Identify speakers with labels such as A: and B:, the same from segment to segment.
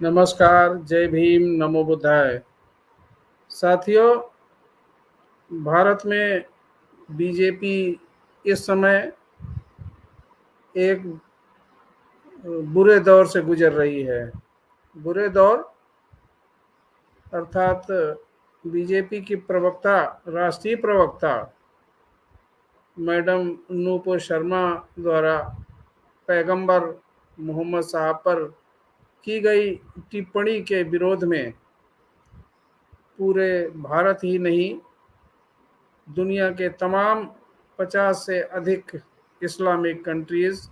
A: नमस्कार, जय भीम, नमो बुद्धाय। साथियों, भारत में बीजेपी इस समय एक बुरे दौर से गुजर रही है। बुरे दौर अर्थात बीजेपी की प्रवक्ता, राष्ट्रीय प्रवक्ता मैडम नूपुर शर्मा द्वारा पैगंबर मोहम्मद साहब पर की गई टिप्पणी के विरोध में पूरे भारत ही नहीं, दुनिया के तमाम 50 से अधिक इस्लामिक कंट्रीज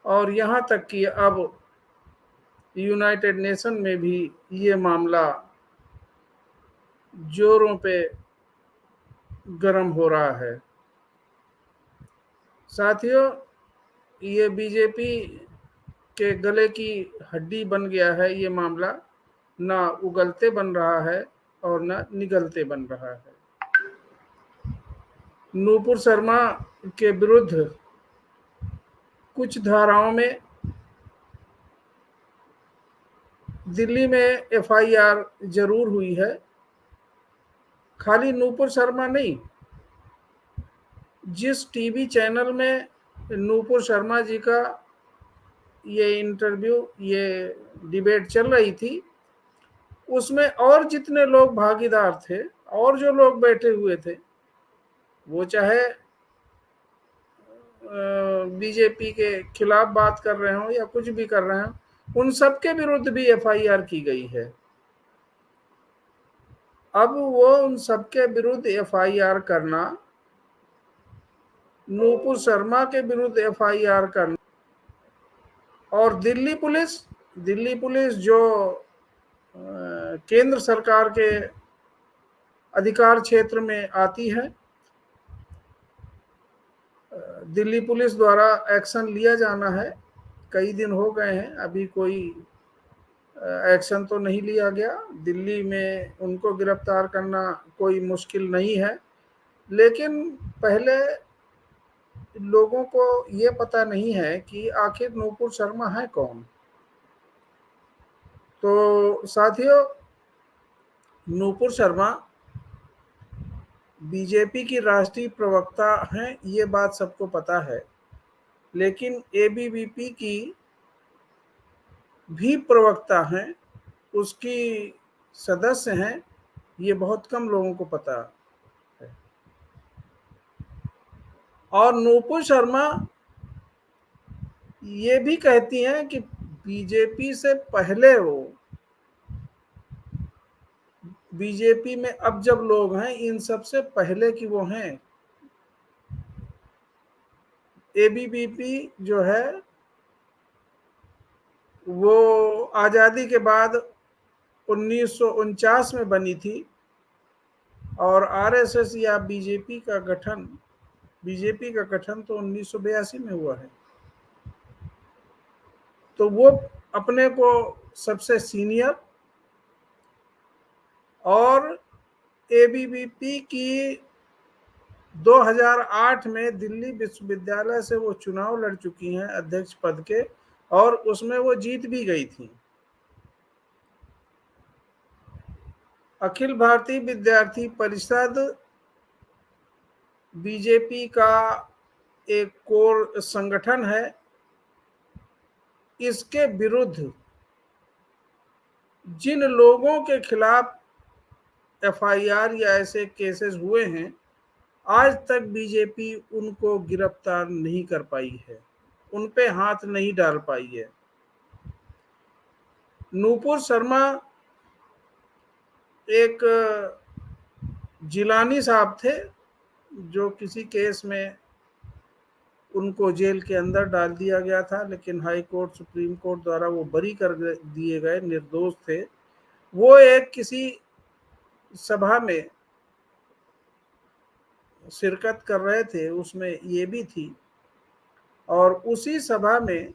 A: और यहाँ तक कि अब यूनाइटेड नेशन में भी ये मामला जोरों पे गर्म हो रहा है। साथियों, ये बीजेपी के गले की हड्डी बन गया है ये मामला। ना उगलते बन रहा है और ना निगलते बन रहा है। नूपुर शर्मा के विरुद्ध कुछ धाराओं में दिल्ली में एफआईआर जरूर हुई है। खाली नूपुर शर्मा नहीं, जिस टीवी चैनल में नूपुर शर्मा जी का ये इंटरव्यू, ये डिबेट चल रही थी, उसमें और जितने लोग भागीदार थे और जो लोग बैठे हुए थे, वो चाहे बीजेपी के खिलाफ बात कर रहे हो या कुछ भी कर रहे हो, उन सबके विरुद्ध भी एफआईआर की गई है। अब वो उन सबके विरुद्ध एफआईआर करना, नूपुर शर्मा के विरुद्ध एफआईआर करना, और दिल्ली पुलिस जो केंद्र सरकार के अधिकार क्षेत्र में आती है, दिल्ली पुलिस द्वारा एक्शन लिया जाना है। कई दिन हो गए हैं, अभी कोई एक्शन तो नहीं लिया गया। दिल्ली में उनको गिरफ्तार करना कोई मुश्किल नहीं है, लेकिन पहले लोगों को ये पता नहीं है कि आखिर नूपुर शर्मा है कौन। तो साथियों, नूपुर शर्मा बीजेपी की राष्ट्रीय प्रवक्ता हैं, ये बात सबको पता है, लेकिन एबीवीपी की भी प्रवक्ता हैं, उसकी सदस्य हैं, ये बहुत कम लोगों को पता है। और नूपुर शर्मा ये भी कहती हैं कि बीजेपी से पहले वो, बीजेपी में अब जब लोग हैं, इन सबसे पहले की वो हैं। एबीवीपी जो है वो आज़ादी के बाद 1949 में बनी थी, और आरएसएस या बीजेपी का गठन तो 1982 में हुआ है। तो वो अपने को सबसे सीनियर, और एबीवीपी की 2008 में दिल्ली विश्वविद्यालय से वो चुनाव लड़ चुकी हैं अध्यक्ष पद के, और उसमें वो जीत भी गई थी। अखिल भारतीय विद्यार्थी परिषद बीजेपी का एक कोर संगठन है। इसके विरुद्ध जिन लोगों के खिलाफ एफआईआर या ऐसे केसेस हुए हैं, आज तक बीजेपी उनको गिरफ्तार नहीं कर पाई है, उन पे हाथ नहीं डाल पाई है। नूपुर शर्मा एक जिलानी साहब थे, जो किसी केस में उनको जेल के अंदर डाल दिया गया था, लेकिन हाई कोर्ट, सुप्रीम कोर्ट द्वारा वो बरी कर दिए गए, निर्दोष थे। वो एक किसी सभा में शिरकत कर रहे थे, उसमें ये भी थी, और उसी सभा में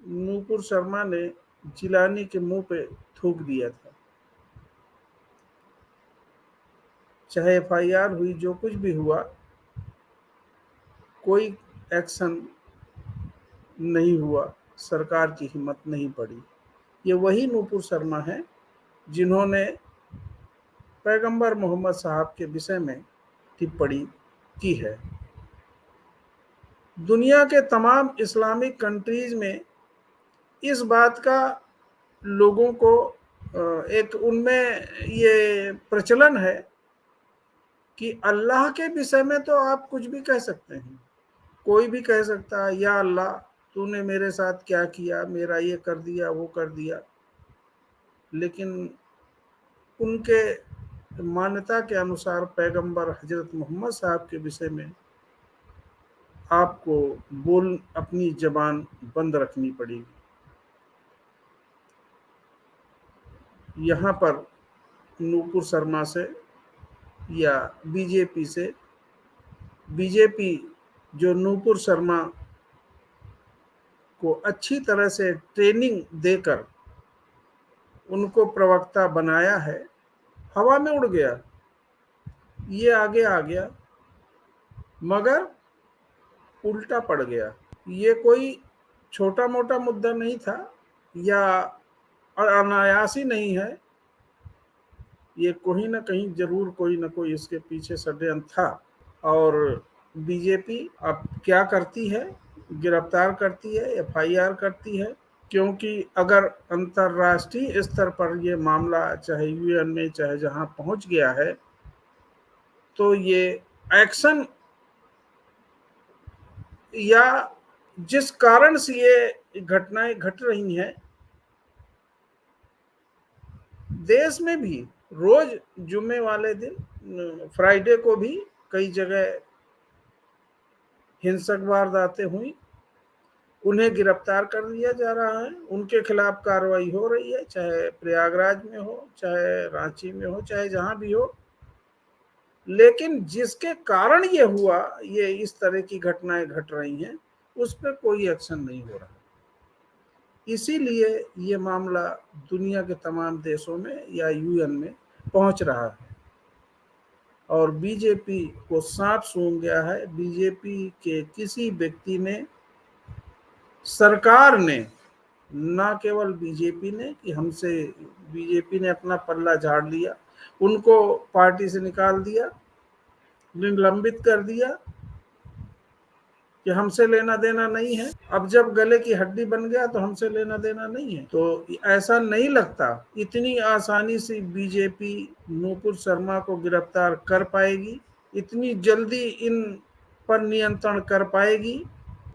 A: नूपुर शर्मा ने जिलानी के मुंह पे थूक दिया था। चाहे एफआईआर हुई, जो कुछ भी हुआ, कोई एक्शन नहीं हुआ, सरकार की हिम्मत नहीं पड़ी। ये वही नूपुर शर्मा है जिन्होंने पैगंबर मोहम्मद साहब के विषय में टिप्पणी की है। दुनिया के तमाम इस्लामिक कंट्रीज में इस बात का लोगों को एक उनमें ये प्रचलन है कि अल्लाह के विषय में तो आप कुछ भी कह सकते हैं, कोई भी कह सकता है या अल्लाह तूने मेरे साथ क्या किया, मेरा ये कर दिया वो कर दिया, लेकिन उनके मान्यता के अनुसार पैगंबर हजरत मोहम्मद साहब के विषय में आपको अपनी जबान बंद रखनी पड़ेगी। यहाँ पर नूपुर शर्मा से या बीजेपी जो नूपुर शर्मा को अच्छी तरह से ट्रेनिंग देकर उनको प्रवक्ता बनाया है, हवा में उड़ गया, ये आगे आ गया मगर उल्टा पड़ गया। ये कोई छोटा मोटा मुद्दा नहीं था या अनायास ही नहीं है, ये कहीं ना कहीं जरूर कोई ना कोई इसके पीछे षड्यंत्र था। और बीजेपी अब क्या करती है, गिरफ्तार करती है, एफआईआर करती है, क्योंकि अगर अंतर्राष्ट्रीय स्तर पर ये मामला चाहे यूएन में चाहे जहां पहुंच गया है तो ये एक्शन या जिस कारण से ये घटनाएं घट रही हैं देश में भी, रोज जुम्मे वाले दिन फ्राइडे को भी कई जगह हिंसक वारदातें हुई, उन्हें गिरफ्तार कर लिया जा रहा है, उनके खिलाफ कार्रवाई हो रही है, चाहे प्रयागराज में हो, चाहे रांची में हो, चाहे जहां भी हो, लेकिन जिसके कारण ये हुआ, ये इस तरह की घटनाएं घट रही हैं, उस पर कोई एक्शन नहीं हो रहा। इसीलिए ये मामला दुनिया के तमाम देशों में या यूएन में पहुंच रहा है और बीजेपी को सांप सूंघ गया है। बीजेपी के किसी व्यक्ति ने, सरकार ने, ना केवल बीजेपी ने कि हमसे बीजेपी ने अपना पल्ला झाड़ लिया, उनको पार्टी से निकाल दिया, निलंबित कर दिया कि हमसे लेना देना नहीं है। अब जब गले की हड्डी बन गया तो हमसे लेना देना नहीं है। तो ऐसा नहीं लगता इतनी आसानी से बीजेपी नूपुर शर्मा को गिरफ्तार कर पाएगी, इतनी जल्दी इन पर नियंत्रण कर पाएगी।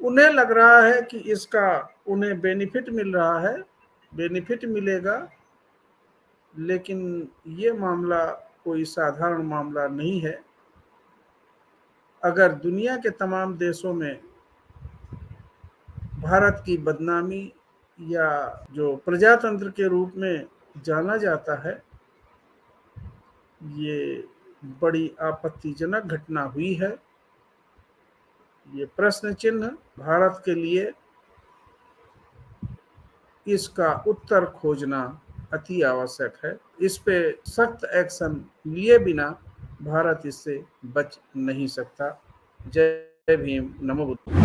A: उन्हें लग रहा है कि इसका उन्हें बेनिफिट मिल रहा है, बेनिफिट मिलेगा, लेकिन ये मामला कोई साधारण मामला नहीं है। अगर दुनिया के तमाम देशों में भारत की बदनामी या जो प्रजातंत्र के रूप में जाना जाता है, ये बड़ी आपत्तिजनक घटना हुई है। ये प्रश्न चिन्ह भारत के लिए इसका उत्तर खोजना अति आवश्यक है। इस पे सख्त एक्शन लिए बिना भारत इससे बच नहीं सकता। जय भीम, नमो बुद्ध।